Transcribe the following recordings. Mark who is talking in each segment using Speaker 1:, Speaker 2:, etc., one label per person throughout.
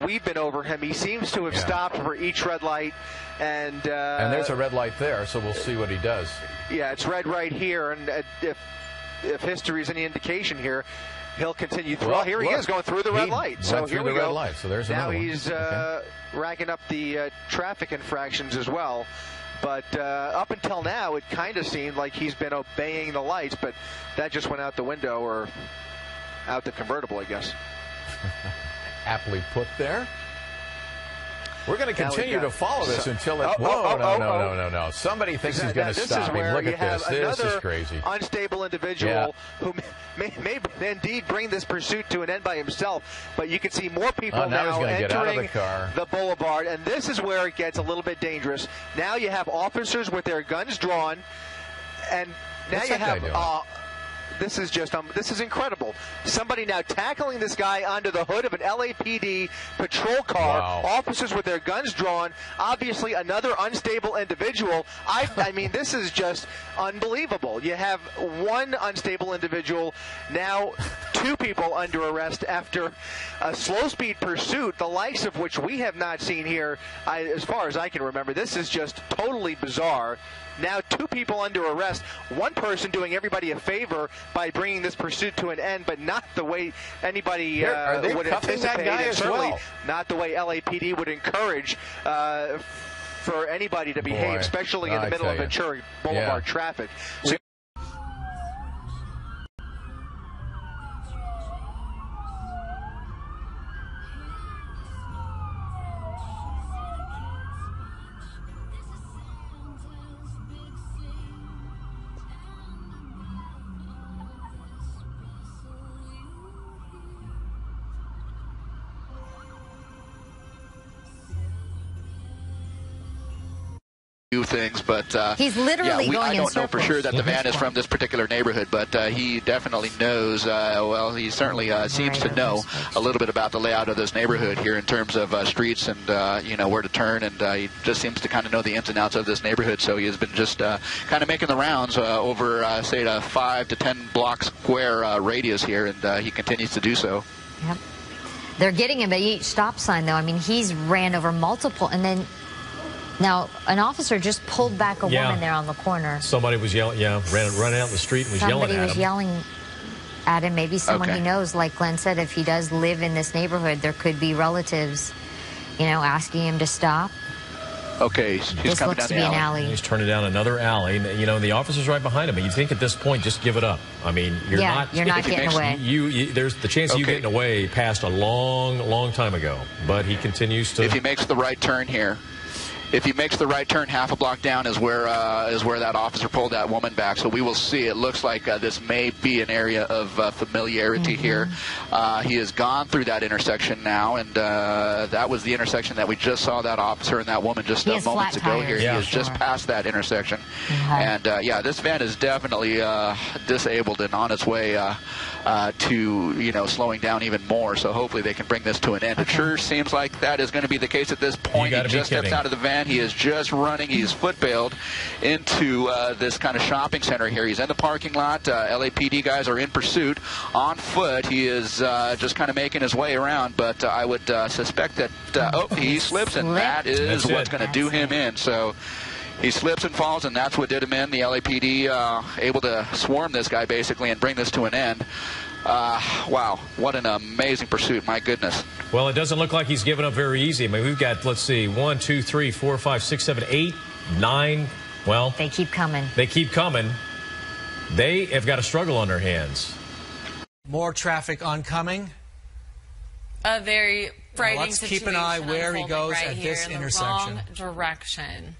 Speaker 1: we've been over him. He seems to have stopped for each red light. And
Speaker 2: there's a red light there, so we'll see what he does.
Speaker 1: Yeah, it's red right here. And if history is any indication here, he'll continue through. Well, here he is going through the red light. So here we go.
Speaker 2: Red light, so there's another one.
Speaker 1: Now he's racking up the traffic infractions as well. But up until now, it kind of seemed like he's been obeying the lights, but that just went out the window or out the convertible, I guess.
Speaker 2: Aptly put there. We're going to continue to follow this until it's... No. Somebody thinks he's going to stop him. Look at this. This is crazy.
Speaker 1: Unstable individual who may indeed bring this pursuit to an end by himself, but you can see more people now entering the boulevard, and this is where it gets a little bit dangerous. Now you have officers with their guns drawn, and now you have... This is just this is incredible. Somebody now tackling this guy onto the hood of an LAPD patrol car. Wow. Officers with their guns drawn. Obviously, another unstable individual. I mean, this is just unbelievable. You have one unstable individual, now two people under arrest after a slow-speed pursuit, the likes of which we have not seen here, as far as I can remember. This is just totally bizarre. Now two people under arrest, one person doing everybody a favor by bringing this pursuit to an end, but not the way anybody would anticipate, and certainly not the way LAPD would encourage for anybody to behave, especially in the middle of Ventura Boulevard traffic.
Speaker 3: Things, but
Speaker 4: he's literally going
Speaker 3: I
Speaker 4: in
Speaker 3: don't know for
Speaker 4: circles.
Speaker 3: sure that the van is from this particular neighborhood, but he definitely knows. Well, he certainly seems to know a little bit about the layout of this neighborhood here in terms of streets and you know, where to turn, and he just seems to kind of know the ins and outs of this neighborhood. So he has been just kind of making the rounds over say a 5 to 10 block square radius here, and he continues to do so.
Speaker 4: Yep. They're getting him at each stop sign, though. I mean, he's ran over multiple, and then. Now, an officer just pulled back a woman there on the corner.
Speaker 5: Somebody was yelling, ran out in the street and was yelling at him.
Speaker 4: Somebody was yelling at him. Maybe someone he knows, like Glenn said, if he does live in this neighborhood, there could be relatives, you know, asking him to stop.
Speaker 3: Okay, he's coming down the alley.
Speaker 5: He's turning down another alley. You know, the officer's right behind him. You think at this point, just give it up. I mean, you're not
Speaker 4: getting away.
Speaker 5: There's the chance of you getting away passed a long time ago. But he continues to.
Speaker 3: If he makes the right turn here. If he makes the right turn, half a block down is where that officer pulled that woman back. So we will see. It looks like this may be an area of familiarity here. He has gone through that intersection now, and that was the intersection that we just saw that officer and that woman just moments ago here. He has just passed that intersection. And, this van is definitely disabled and on its way to, you know, slowing down even more. So hopefully they can bring this to an end. It sure seems like that is going to be the case at this point. He just steps out of the van. He is just running. He's foot-bailed into this kind of shopping center here. He's in the parking lot. LAPD guys are in pursuit on foot. He is just kind of making his way around, but I would suspect that, he slips, and that is what's going to do him in. So he slips and falls, and that's what did him in. The LAPD able to swarm this guy, basically, and bring this to an end. Wow, what an amazing pursuit, my goodness.
Speaker 5: Well, it doesn't look like he's given up very easy. I mean, we've got, let's see, 1, 2, 3, 4, 5, 6, 7, 8, 9. Well,
Speaker 4: they keep coming.
Speaker 5: They keep coming. They have got a struggle on their hands.
Speaker 6: More traffic oncoming.
Speaker 7: A very frightening
Speaker 6: situation. Let's keep an eye where he goes at this intersection.
Speaker 7: Wrong direction.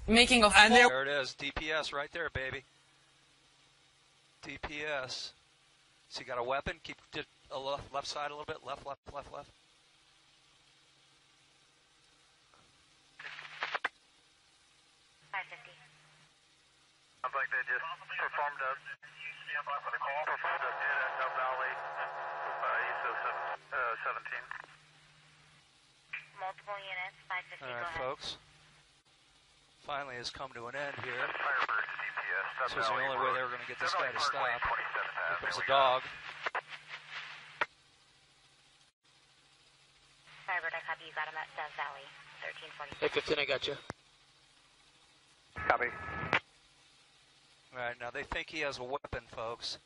Speaker 7: Making a full...
Speaker 1: There it is, DPS right there, baby. DPS. So you got a weapon. Keep a left side a little bit. Left. 550.
Speaker 8: I'd like to just performed a hit at No Valley, east of 17.
Speaker 9: Multiple units, 550.
Speaker 1: All right, folks. Finally has come to an end here. This was the only way they were going to get this guy to stop. Here comes the dog.
Speaker 9: He's out of that Death Valley, 1340.
Speaker 10: Hey, 15, I got you.
Speaker 8: Copy.
Speaker 11: All right, now they think he has a weapon, folks.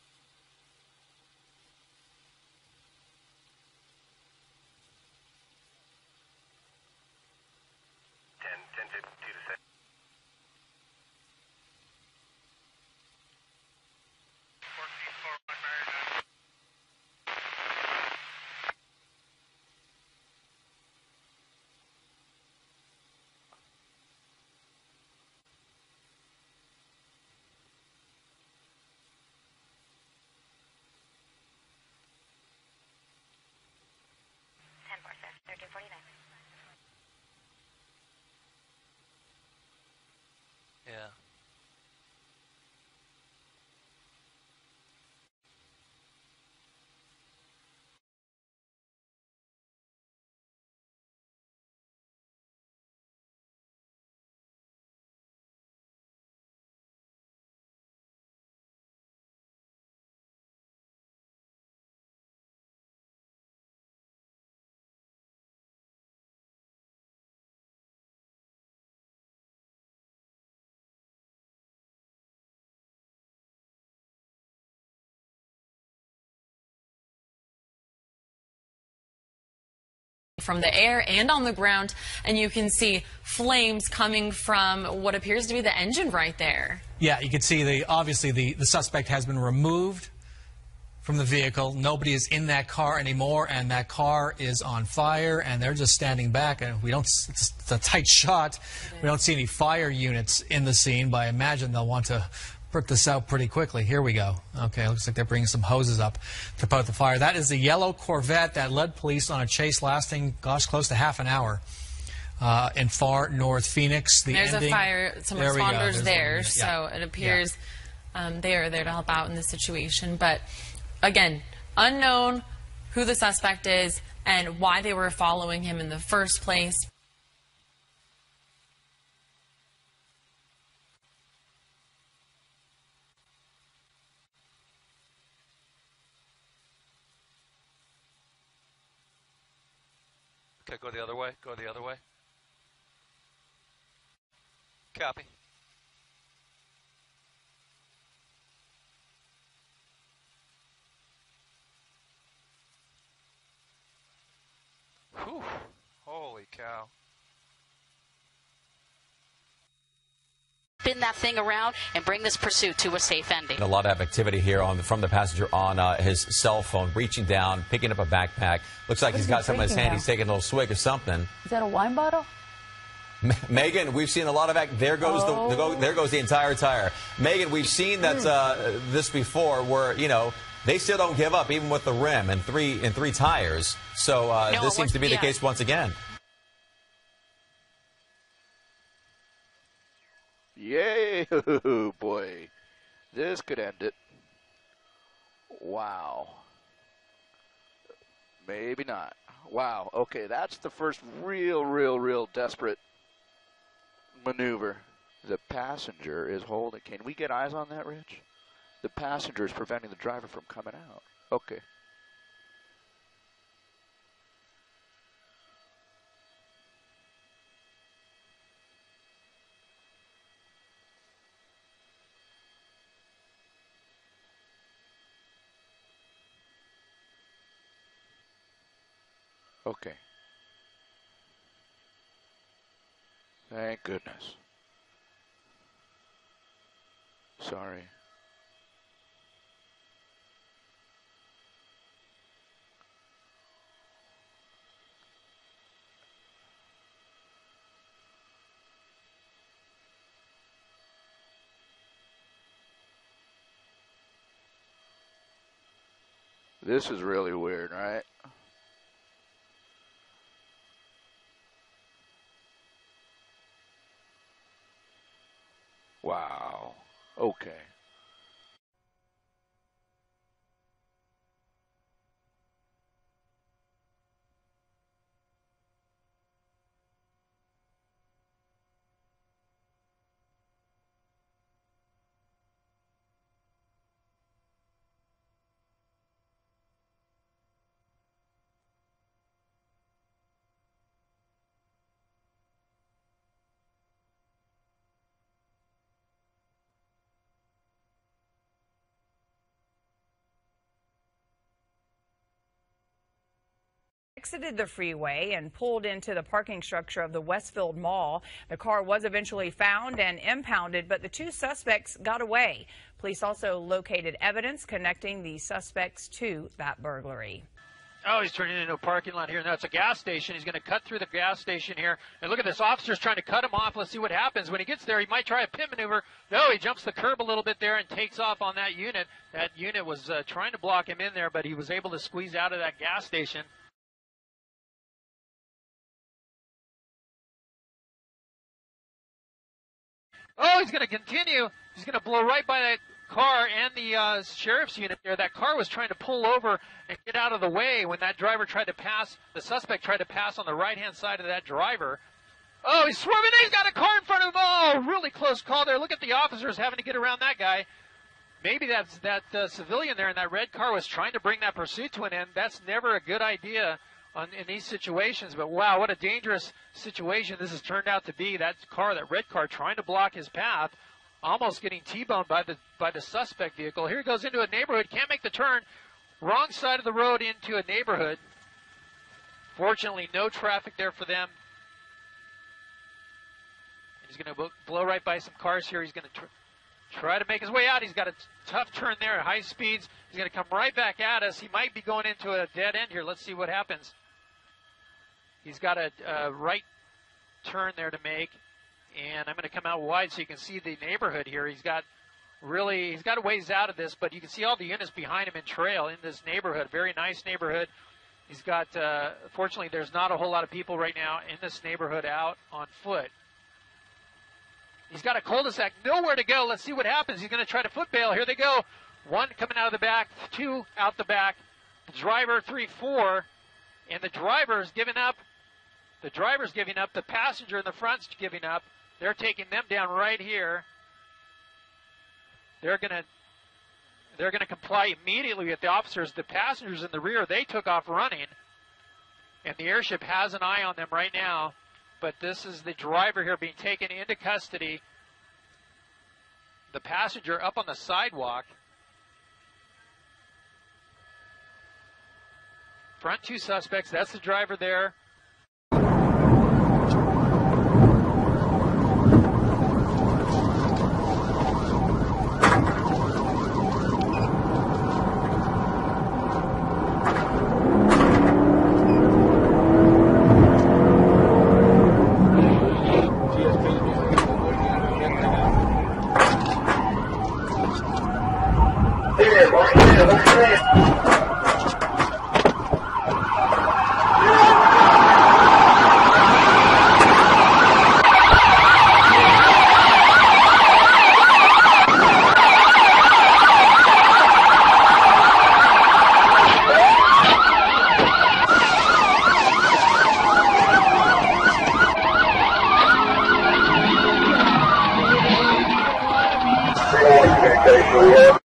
Speaker 11: Yeah.
Speaker 7: From the air and on the ground, and you can see flames coming from what appears to be the engine right there.
Speaker 6: Yeah, you can see obviously the suspect has been removed from the vehicle. Nobody is in that car anymore, and that car is on fire, and they're just standing back. And it's a tight shot. We don't see any fire units in the scene, but I imagine they'll want to put this out pretty quickly. Here we go. Okay, looks like they're bringing some hoses up to put out the fire. That is the yellow Corvette that led police on a chase lasting, gosh, close to half an hour in far north Phoenix.
Speaker 7: There's a fire, some responders there, so it appears they are there to help out in this situation. But again, unknown who the suspect is and why they were following him in the first place.
Speaker 11: Okay, go the other way. Go the other way. Copy. Whew. Holy cow.
Speaker 9: Spin that thing around and bring this pursuit to a safe ending.
Speaker 12: A lot of activity here from the passenger on his cell phone, reaching down, picking up a backpack. Looks like he's got something in his hand. He's taking a little swig of something.
Speaker 13: Is that a wine bottle?
Speaker 12: Megan, we've seen a lot of there goes there goes the entire tire. Megan, we've seen that this before, where they still don't give up even with the rim and three tires. So this seems to be the case once again.
Speaker 3: Yay, boy. This could end it. Wow. Maybe not. Wow. Okay, that's the first real desperate maneuver. The passenger is holding. Can we get eyes on that, Rich? The passenger is preventing the driver from coming out. Okay. Okay. Thank goodness. Sorry. This is really weird, right? Wow. Okay.
Speaker 10: exited the freeway and pulled into the parking structure of the Westfield Mall. The car was eventually found and impounded, but the two suspects got away. Police also located evidence connecting the suspects to that burglary.
Speaker 13: Oh, he's turning into a parking lot here. Now it's a gas station. He's going to cut through the gas station here. And look at this. Officer's trying to cut him off. Let's see what happens. When he gets there, he might try a pit maneuver. No, he jumps the curb a little bit there and takes off on that unit. That unit was trying to block him in there, but he was able to squeeze out of that gas station. Oh, he's going to continue. He's going to blow right by that car and the sheriff's unit there. That car was trying to pull over and get out of the way when that driver tried to pass. The suspect tried to pass on the right-hand side of that driver. Oh, he's swerving. He's got a car in front of him. Oh, really close call there. Look at the officers having to get around that guy. Maybe that's that civilian there in that red car was trying to bring that pursuit to an end. That's never a good idea in these situations. But, wow, what a dangerous situation this has turned out to be. That car, that red car, trying to block his path. Almost getting T-boned by the suspect vehicle. Here he goes into a neighborhood. Can't make the turn. Wrong side of the road into a neighborhood. Fortunately, no traffic there for them. He's going to blow right by some cars here. He's going to try to make his way out. He's got a tough turn there at high speeds. He's going to come right back at us. He might be going into a dead end here. Let's see what happens. He's got a right turn there to make. And I'm going to come out wide so you can see the neighborhood here. He's got a ways out of this, but you can see all the units behind him in trail in this neighborhood. Very nice neighborhood. He's got, fortunately, there's not a whole lot of people right now in this neighborhood out on foot. He's got a cul-de-sac, nowhere to go. Let's see what happens. He's going to try to foot bail. Here they go. One coming out of the back, two out the back. The driver, 3, 4, and the driver's giving up. The driver's giving up. The passenger in the front's giving up. They're taking them down right here. They're going to comply immediately with the officers. The passengers in the rear, they took off running. And the airship has an eye on them right now. But this is the driver here being taken into custody. The passenger up on the sidewalk. Front two suspects. That's the driver there.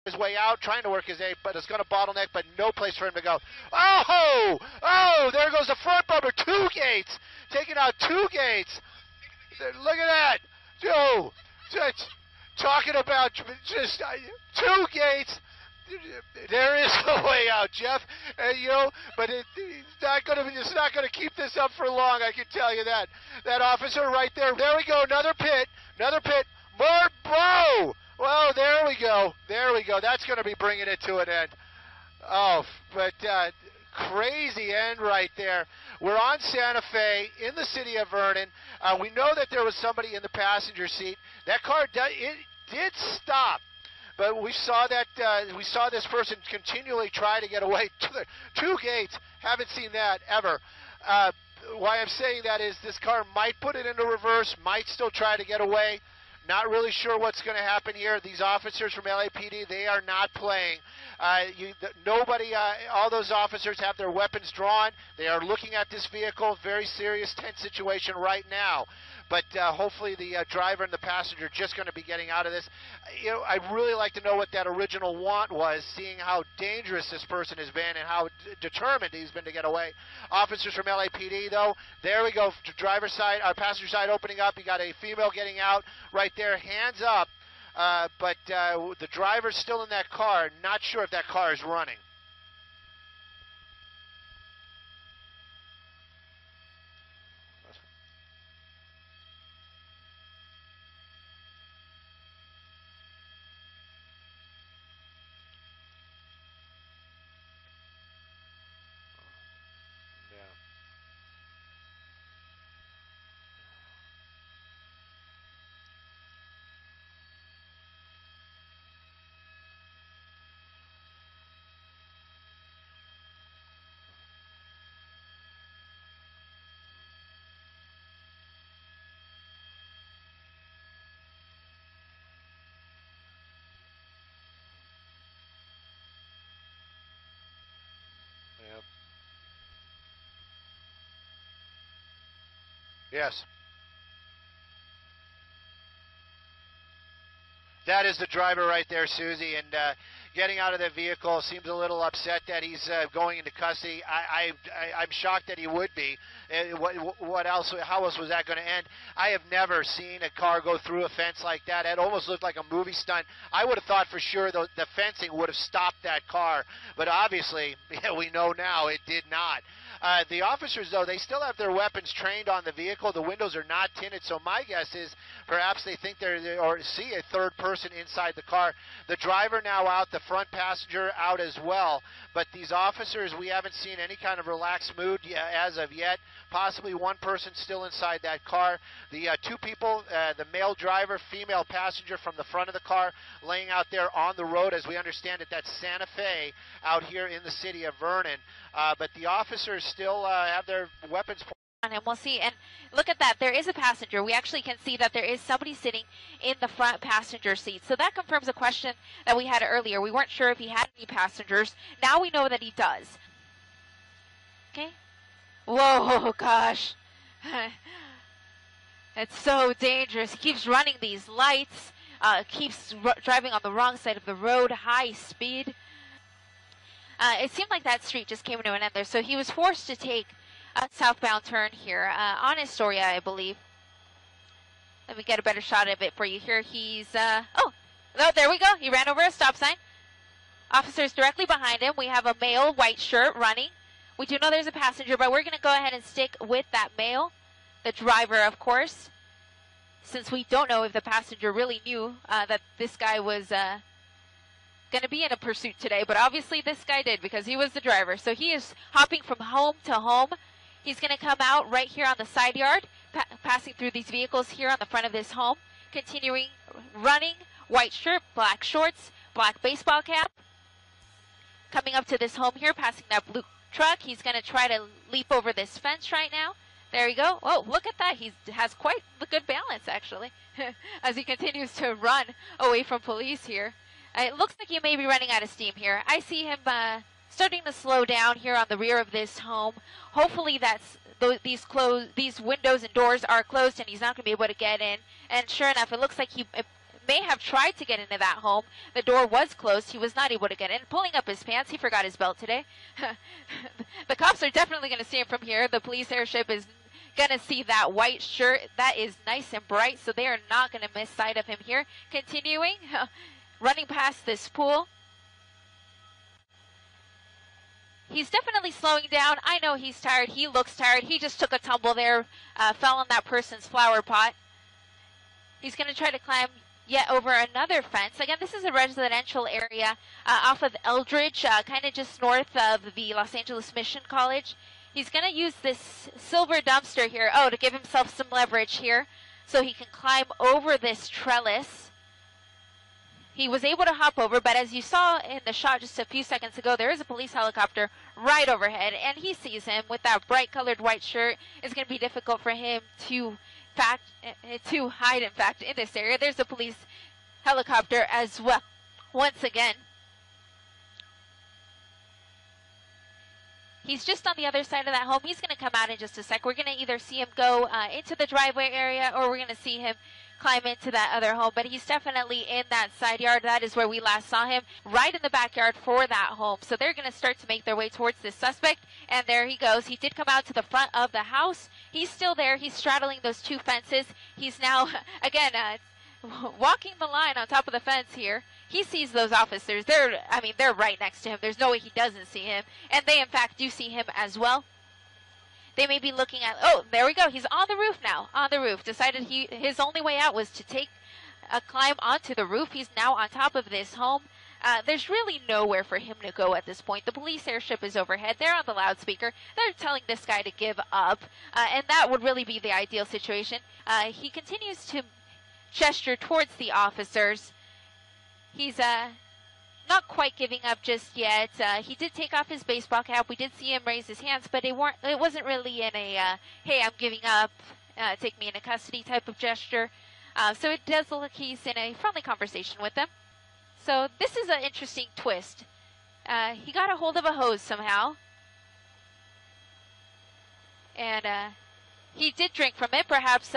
Speaker 1: His way out, trying to work his A, but it's going to bottleneck, but no place for him to go. Oh, there goes the front bumper. 2 gates, taking out 2 gates. Look at that. Joe, talking about just 2 gates. There is a way out, Jeff. But it's not going to keep this up for long. I can tell you that. That officer right there. There we go. Another pit. More blow. Well, there we go. That's going to be bringing it to an end. Oh, but crazy end right there. We're on Santa Fe in the city of Vernon. We know that there was somebody in the passenger seat. That car did stop. But we saw this person continually try to get away to the 2 gates. Haven't seen that ever. Why I'm saying that is this car might put it into reverse, might still try to get away. Not really sure what's going to happen here. These officers from LAPD, they are not playing. All those officers have their weapons drawn. They are looking at this vehicle. Very serious, tense situation right now. But hopefully the driver and the passenger are just going to be getting out of this. I'd really like to know what that original want was, seeing how dangerous this person has been and how determined he's been to get away. Officers from LAPD, though, there we go. Driver's side, passenger side opening up. You got a female getting out right there, hands up. But the driver's still in that car. Not sure if that car is running.
Speaker 14: Yes. That is the driver right there, Susie, and getting out of the vehicle, seems a little upset that he's going into custody. I'm shocked that he would be. What else? How else was that going to end? I have never seen a car go through a fence like that. It almost looked like a movie stunt. I would have thought for sure the fencing would have stopped that car, but obviously we know now it did not. The officers, though, they still have their weapons trained on the vehicle. The windows are not tinted, so my guess is perhaps they think or see a third person inside the car. The driver now out, the front passenger out as well. But these officers, we haven't seen any kind of relaxed mood as of yet. Possibly one person still inside that car. The two people, the male driver, female passenger from the front of the car, laying out there on the road. As we understand it, that's Santa Fe out here in the city of Vernon. But the officers still have their weapons
Speaker 15: on him. We'll see. And look at that. There is a passenger. We actually can see that there is somebody sitting in the front passenger seat. So that confirms a question that we had earlier. We weren't sure if he had any passengers. Now we know that he does. Okay. Whoa, gosh. It's so dangerous. He keeps running these lights. Keeps driving on the wrong side of the road, high speed. It seemed like that street just came to an end there. So he was forced to take a southbound turn here on Astoria, I believe. Let me get a better shot of it for you here. He's, oh, there we go. He ran over a stop sign. Officers directly behind him. We have a male, white shirt, running. We do know there's a passenger, but we're going to go ahead and stick with that male, the driver, of course, since we don't know if the passenger really knew that this guy was going to be in a pursuit today. But obviously this guy did, because he was the driver. So he is hopping from home to home. He's going to come out right here on the side yard, passing through these vehicles here on the front of this home, continuing running, white shirt, black shorts, black baseball cap. Coming up to this home here, passing that blue truck. He's going to try to leap over this fence right now. There you go. Oh, look at that. He has quite the good balance, actually, as he continues to run away from police here. It looks like he may be running out of steam here. I see him starting to slow down here on the rear of this home. Hopefully these windows and doors are closed and he's not going to be able to get in. And sure enough, it looks like he may have tried to get into that home. The door was closed. He was not able to get in. Pulling up his pants. He forgot his belt today. The cops are definitely going to see him from here. The police airship is going to see that white shirt. That is nice and bright, so they are not going to miss sight of him here. Continuing, running past this pool. He's definitely slowing down. I know he's tired. He looks tired. He just took a tumble there, fell on that person's flower pot. He's going to try to climb yet over another fence. Again, this is a residential area off of Eldridge, kind of just north of the Los Angeles Mission College. He's going to use this silver dumpster here, to give himself some leverage here so he can climb over this trellis. He was able to hop over, but as you saw in the shot just a few seconds ago, there is a police helicopter right overhead, and he sees him with that bright-colored white shirt. It's going to be difficult for him to hide, in fact, in this area. There's a police helicopter as well. Once again, he's just on the other side of that home. He's going to come out in just a sec. We're going to either see him go into the driveway area, or we're going to see him climb into that other home. But he's definitely in that side yard. That is where we last saw him, right in the backyard for that home. So they're going to start to make their way towards this suspect. And there he goes. He did come out to the front of the house. He's still there. He's straddling those two fences. He's now, again, walking the line on top of the fence here. He sees those officers. They're right next to him. There's no way he doesn't see him. And they, in fact, do see him as well. They may be looking at, there we go. He's on the roof now, on the roof. Decided his only way out was to take a climb onto the roof. He's now on top of this home. There's really nowhere for him to go at this point. The police airship is overhead. They're on the loudspeaker. They're telling this guy to give up. And that would really be the ideal situation. He continues to gesture towards the officers. He's not quite giving up just yet. He did take off his baseball cap. We did see him raise his hands, but it wasn't really in a, hey, I'm giving up, take me into custody type of gesture. So it does look like he's in a friendly conversation with them. So this is an interesting twist. He got a hold of a hose somehow. And he did drink from it. Perhaps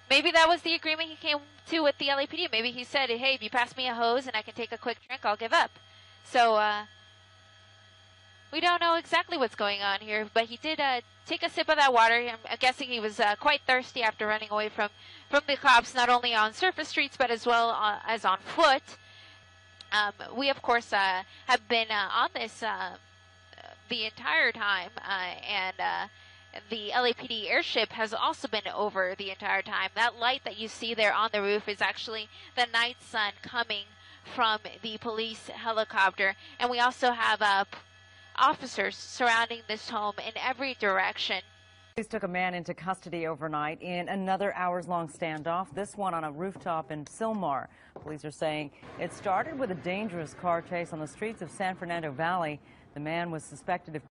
Speaker 15: maybe that was the agreement he came to with the LAPD. Maybe he said, hey, if you pass me a hose and I can take a quick drink, I'll give up. So we don't know exactly what's going on here, but he did take a sip of that water. I'm guessing he was quite thirsty after running away from the cops, not only on surface streets, but as well as on foot. We, of course, have been on this the entire time, and the LAPD airship has also been over the entire time. That light that you see there on the roof is actually the night sun coming from the police helicopter. And we also have officers surrounding this home in every direction.
Speaker 16: Police took a man into custody overnight in another hours-long standoff, this one on a rooftop in Sylmar. Police are saying it started with a dangerous car chase on the streets of San Fernando Valley. The man was suspected of